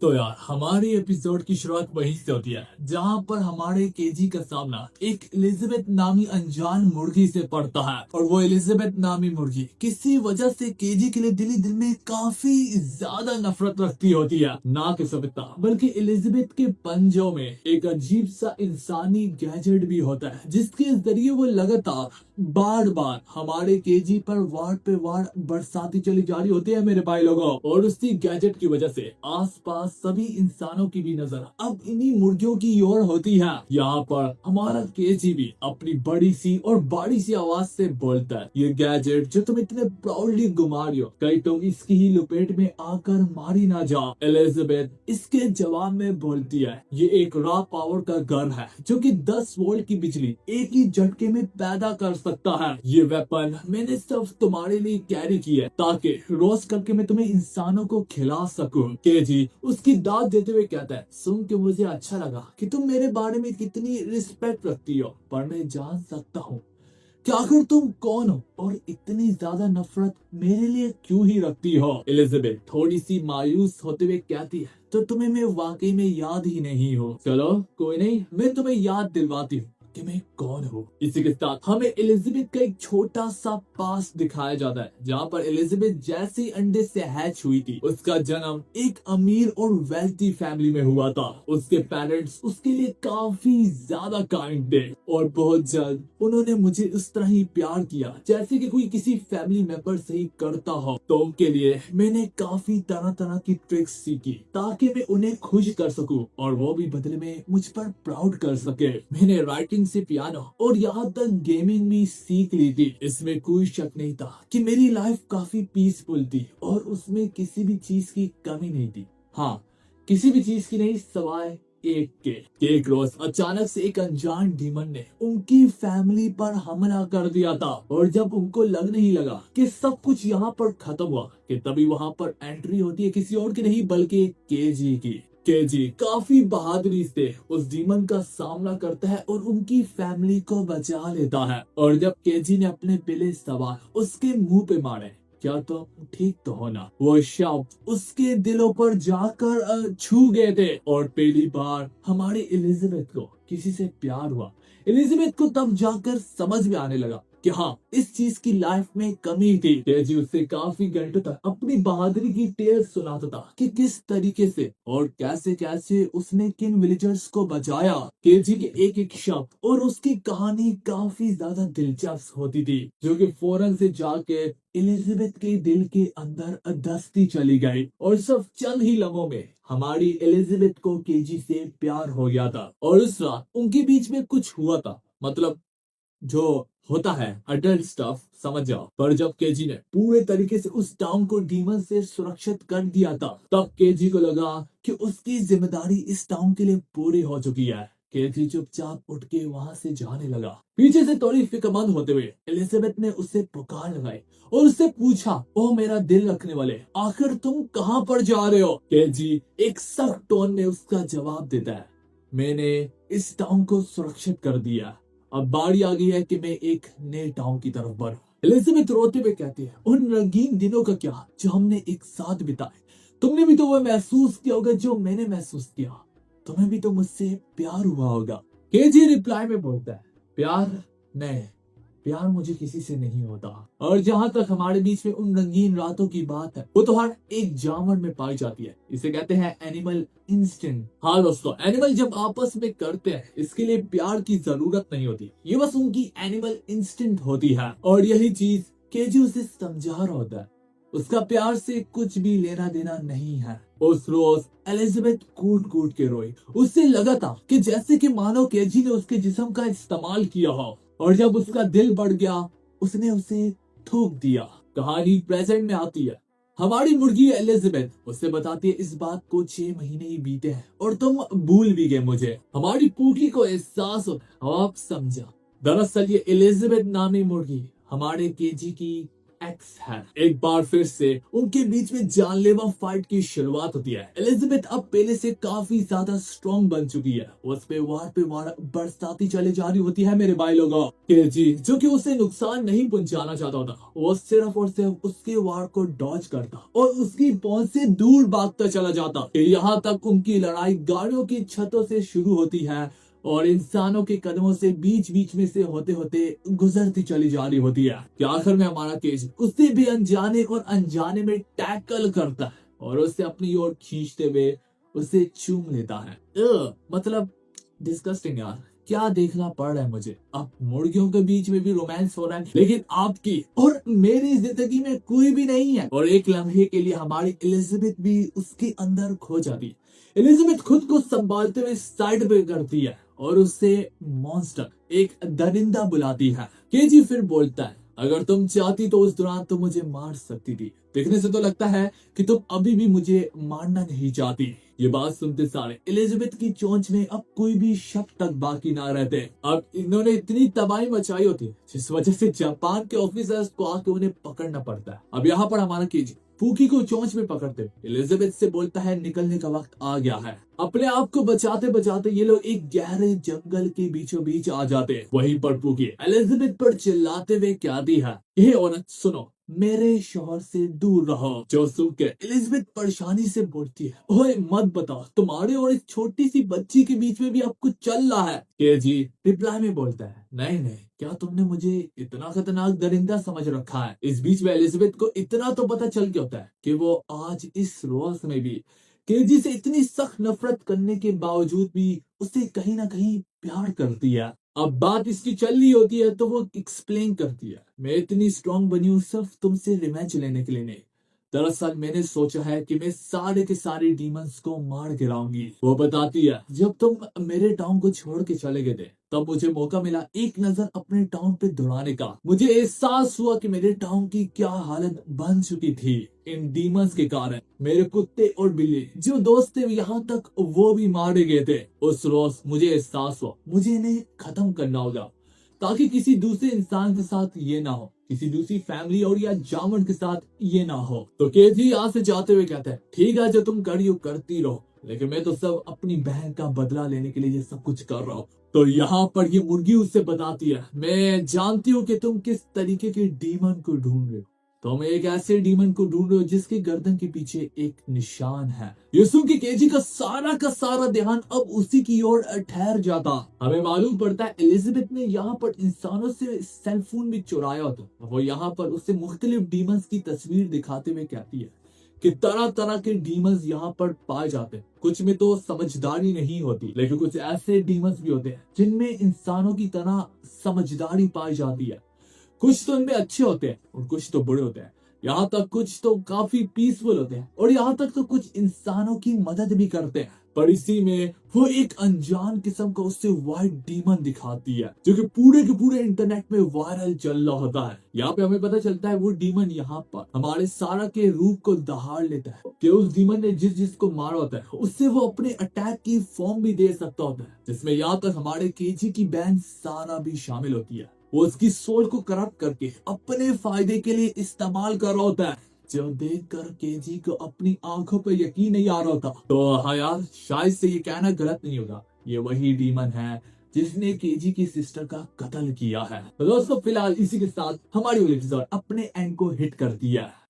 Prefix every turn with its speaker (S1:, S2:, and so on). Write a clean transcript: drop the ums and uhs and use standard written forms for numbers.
S1: तो यार हमारे एपिसोड की शुरुआत वहीं से होती है जहां पर हमारे केजी का सामना एक एलिजाबेथ नामी अनजान मुर्गी से पड़ता है। और वो एलिजाबेथ नामी मुर्गी किसी वजह से केजी के लिए दिल में काफी ज्यादा नफरत रखती होती है। ना कि सविता बल्कि एलिजाबेथ के पंजों में एक अजीब सा इंसानी गैजेट भी होता है जिसके जरिए वो लगातार बार बार हमारे केजी पर वार पे वार बरसाती चली जा रही होती है मेरे भाई लोगों। और उसी गैजेट की वजह से आसपास सभी इंसानों की भी नजर अब इन्हीं मुर्गियों की ओर होती है। यहाँ पर हमारा केजी भी अपनी बड़ी सी और बड़ी सी आवाज से बोलता है, ये गैजेट जो तुम इतने प्राउडली घुमा रही हो कहीं तुम इसकी ही लपेट में आकर मारी ना जाओ। एलिजाबेथ इसके जवाब में बोलती है, ये एक रॉ पावर का गन है जो कि 10 वोल्ट की बिजली एक ही झटके में पैदा कर सकता है। ये वेपन मैंने सिर्फ तुम्हारे लिए कैरी की है ताकि रोज करके मैं तुम्हें इंसानों को खिला सकूं। केजी उसकी दाद देते हुए कहता है, सुन के मुझे अच्छा लगा कि तुम मेरे बारे में कितनी रिस्पेक्ट रखती हो, पर मैं जान सकता हूँ कि आखिर तुम कौन हो और इतनी ज्यादा नफरत मेरे लिए क्यों ही रखती हो। एलिजाबेथ थोड़ी सी मायूस होते हुए कहती है, तो तुम्हें मैं वाकई में याद ही नहीं हो। चलो कोई नहीं, मैं तुम्हें याद दिलवाती हूँ कि मैं कौन हूँ। इसी के साथ हमें एलिजाबेथ का एक छोटा सा पास दिखाया जाता है जहाँ पर एलिजाबेथ जैसे अंडे से हैच हुई थी उसका जन्म एक अमीर और वेल्थी फैमिली में हुआ था। उसके पेरेंट्स उसके लिए काफी ज्यादा काइंड थे और बहुत जल्द उन्होंने मुझे उस तरह ही प्यार किया जैसे कि कोई किसी फैमिली मेंबर से ही करता हो। तो उनके लिए मैंने काफी तरह तरह की ट्रिक्स सीखी ताकि मैं उन्हें खुश कर सकूं और वो भी बदले में मुझ पर प्राउड कर सके। मैंने राइटिंग से पियानो और यहाँ तक गेमिंग भी सीख ली थी। इसमें कोई शक नहीं था कि मेरी लाइफ काफी पीसफुल थी और उसमें किसी भी चीज की कमी नहीं थी। हाँ, किसी भी चीज की नहीं सवाए एक रोज अचानक से एक अनजान डीमन ने उनकी फैमिली पर हमला कर दिया था और जब उनको लगने ही लगा कि सब कुछ यहाँ पर खत्म हुआ कि तभी वहाँ पर एंट्री होती है किसी और की नहीं बल्कि केजी की। केजी काफी बहादुरी से उस डीमन का सामना करता है और उनकी फैमिली को बचा लेता है। और जब केजी ने अपने पहले सवाल उसके मुंह पे मारे, क्या तुम ठीक तो हो ना, वो शब्द उसके दिलों पर जाकर छू गए थे और पहली बार हमारी एलिजाबेथ को किसी से प्यार हुआ। एलिजाबेथ को तब जाकर समझ में आने लगा कि हाँ, इस चीज की लाइफ में कमी थी। तेजी उससे काफी घंटों तक अपनी बहादुरी की टेल सुनाता था कि किस तरीके से और कैसे कैसे उसने किन विलेजर्स को बचाया। केजी के एक एक शब्द और उसकी कहानी काफी ज्यादा दिलचस्प होती थी जो कि फौरन से जाके एलिजाबेथ के दिल के अंदर धंसती चली गई और सिर्फ चंद ही लम्हों में हमारी एलिजाबेथ को केजी से प्यार हो गया था। और उस रात उनके बीच में कुछ हुआ था, मतलब जो होता है अडल्ट स्टफ, समझ जाओ। पर जब केजी ने पूरे तरीके से उस टाउन को डीमन से सुरक्षित कर दिया था तब केजी को लगा कि उसकी जिम्मेदारी इस टाउन के लिए पूरी हो चुकी है। केजी चुपचाप उठ के वहां से जाने लगा। पीछे से थोड़ी फिक्रमंद होते हुए एलिजाबेथ ने उससे पुकार लगाई और उससे पूछा, ओ मेरा दिल रखने वाले, आखिर तुम कहाँ पर जा रहे हो। केजी एक सख्त टोन में उसका जवाब देता है, मैंने इस टाउन को सुरक्षित कर दिया, अब बारी आ गई है कि मैं एक नए टाउन की तरफ बढ़ूं। एलिजाबेथ रोते हुए कहती है, उन रंगीन दिनों का क्या जो हमने एक साथ बिताए, तुमने भी तो वो महसूस किया होगा जो मैंने महसूस किया, तुम्हें भी तो मुझसे प्यार हुआ होगा। केजी रिप्लाई में बोलता है, प्यार नहीं, प्यार मुझे किसी से नहीं होता। और जहां तक हमारे बीच में उन रंगीन रातों की बात है वो तो हर एक जानवर में पाई जाती है। इसे कहते हैं एनिमल इंस्टिंक्ट। हाँ दोस्तों, एनिमल जब आपस में करते हैं इसके लिए प्यार की जरूरत नहीं होती, ये बस उनकी एनिमल इंस्टिंक्ट होती है। और यही चीज केजी उसे समझा रहा होता है, उसका प्यार से कुछ भी लेना देना नहीं है। उस रोज एलिजाबेथ कूट कूट के रोई। उससे लगा था कि जैसे कि मानो केजी ने उसके जिस्म का इस्तेमाल किया हो और जब उसका दिल बढ़ गया उसने उसे थूक दिया। कहानी प्रेजेंट में आती है। हमारी मुर्गी एलिजाबेथ उससे बताती है, इस बात को 6 महीने ही बीते हैं और तुम भूल भी गए मुझे। हमारी पूकी को एहसास हो, आप समझा। दरअसल ये एलिजाबेथ नामी मुर्गी हमारे केजी की एक्स है। एक बार फिर से उनके बीच में जानलेवा फाइट की शुरुआत होती है। एलिजाबेथ अब पहले से काफी ज्यादा स्ट्रॉन्ग बन चुकी है। उस पे वार बरसाती चली जा रही होती है मेरे भाई लोगों। केजी जो कि उसे नुकसान नहीं पहुंचाना चाहता होता, वो सिर्फ और सिर्फ उसके वार को डॉज करता और उसकी पहुंच से दूर भागता चला जाता। यहाँ तक उनकी लड़ाई गाड़ियों की छतों से शुरू होती है और इंसानों के कदमों से बीच बीच में से होते होते गुजरती चली जा रही होती है कि आखिर में हमारा केज उससे भी अनजाने और अनजाने में टैकल करता है और उससे अपनी ओर खींचते हुए उसे चूम लेता है। मतलब डिस्गस्टिंग यार, क्या देखना पड़ रहा है मुझे। अब मुर्गियों के बीच में भी रोमांस हो रहा है, लेकिन आपकी और मेरी जिंदगी में कोई भी नहीं है। और एक लम्हे के लिए हमारी एलिजाबेथ भी उसके अंदर खो जाती है। एलिजाबेथ खुद को संभालते हुए साइड पे करती है और उससे मॉन्स्टर, एक दरिंदा बुलाती है। केजी फिर बोलता है, अगर तुम चाहती तो उस दौरान तुम मुझे मार सकती थी। देखने से तो लगता है कि तुम अभी भी मुझे मारना नहीं चाहती। ये बात सुनते सारे एलिजाबेथ की चोंच में अब कोई भी शक तक बाकी ना रहते। अब इन्होंने इतनी तबाही मचाई होती जिस वजह से जापान के ऑफिसर्स को आके उन्हें पकड़ना पड़ता है। अब यहाँ पर हमारा केजी पूकी को चोंच में पकड़ते एलिजाबेथ से बोलता है, निकलने का वक्त आ गया है। अपने आप को बचाते बचाते ये लोग एक गहरे जंगल के बीचों बीच आ जाते। वहीं पर पूकी एलिजाबेथ पर चिल्लाते हुए कहती है, ये औरत सुनो, मेरे शोहर से दूर रहो। जो सुन के एलिजाबेथ परेशानी से बोलती है, ओए मत बताओ, तुम्हारे और इस छोटी सी बच्ची के बीच में भी अब कुछ चल रहा है। केजी रिप्लाई में बोलता है, नहीं नहीं, क्या तुमने मुझे इतना खतरनाक दरिंदा समझ रखा है। इस बीच में एलिजाबेथ को इतना तो पता चल गया होता है कि वो आज इस रोज में भी केजी से इतनी सख्त नफरत करने के बावजूद भी उसे कहीं ना कहीं प्यार करती है। अब बात इसकी चल रही होती है तो वो एक्सप्लेन करती है, मैं इतनी स्ट्रांग बनी हूँ सिर्फ तुमसे रिवेंज लेने के लिए नहीं। दरअसल मैंने सोचा है कि मैं सारे के सारे डीमंस को मार गिराऊंगी। वो बताती है, जब तुम मेरे टाउन को छोड़ के चले गए थे तब मुझे मौका मिला एक नजर अपने टाउन पे दौड़ाने का। मुझे एहसास हुआ कि मेरे टाउन की क्या हालत बन चुकी थी इन डीमंस के कारण। मेरे कुत्ते और बिल्ली जो दोस्त थे यहाँ तक वो भी मारे गए थे। उस रोज मुझे एहसास हुआ मुझे इन्हें खत्म करना होगा ताकि किसी दूसरे इंसान के साथ ये ना हो, किसी दूसरी फैमिली और या जानवर के साथ ये ना हो। तो केजी यहाँ से जाते हुए कहता है, ठीक है जो तुम कर रही हो करती रहो, लेकिन मैं तो सब अपनी बहन का बदला लेने के लिए ये सब कुछ कर रहा हूँ। तो यहाँ पर ये मुर्गी उससे बताती है, मैं जानती हूँ कि तुम किस तरीके के डीमन को ढूंढ रहे हो। तुम एक ऐसे डीमन को ढूंढ रहे हो जिसके गर्दन के पीछे एक निशान है। ये सुन के केजी का सारा ध्यान अब उसी की ओर ठहर जाता। हमें मालूम पड़ता है एलिजाबेथ ने यहाँ पर इंसानों से सेल फोन भी चुराया होता। वो यहाँ पर उससे मुख्तलिफ डीमंस की तस्वीर दिखाते हुए कहती है कि तरह तरह के डीमंस यहाँ पर पाए जाते हैं। कुछ में तो समझदारी नहीं होती, लेकिन कुछ ऐसे डीमंस भी होते हैं जिनमें इंसानों की तरह समझदारी पाई जाती है। कुछ तो इनमें अच्छे होते हैं और कुछ तो बुरे होते हैं। यहाँ तक कुछ तो काफी पीसफुल होते हैं और यहाँ तक तो कुछ इंसानों की मदद भी करते हैं। पर इसी में वो एक अनजान किस्म का उससे व्हाइट डीमन दिखाती है जो कि पूरे के पूरे इंटरनेट में वायरल चल रहा होता है। यहाँ पे हमें पता चलता है वो डीमन यहाँ पर हमारे सारा के रूप को दहाड़ लेता है कि उस डीमन ने जिसको मारा होता है उससे वो अपने अटैक की फॉर्म भी दे सकता होता है, जिसमें यहाँ तक हमारे केजी की बहन सारा भी शामिल होती है। वो उसकी सोल को करप्ट करके अपने फायदे के लिए इस्तेमाल कर रहा होता है, जो देखकर केजी को अपनी आंखों पर यकीन नहीं आ रहा होता। तो हाँ यार, शायद से ये कहना गलत नहीं होगा, ये वही डीमन है जिसने केजी की सिस्टर का कत्ल किया है। तो दोस्तों फिलहाल इसी के साथ हमारी एपिसोड अपने एंड को हिट कर दिया।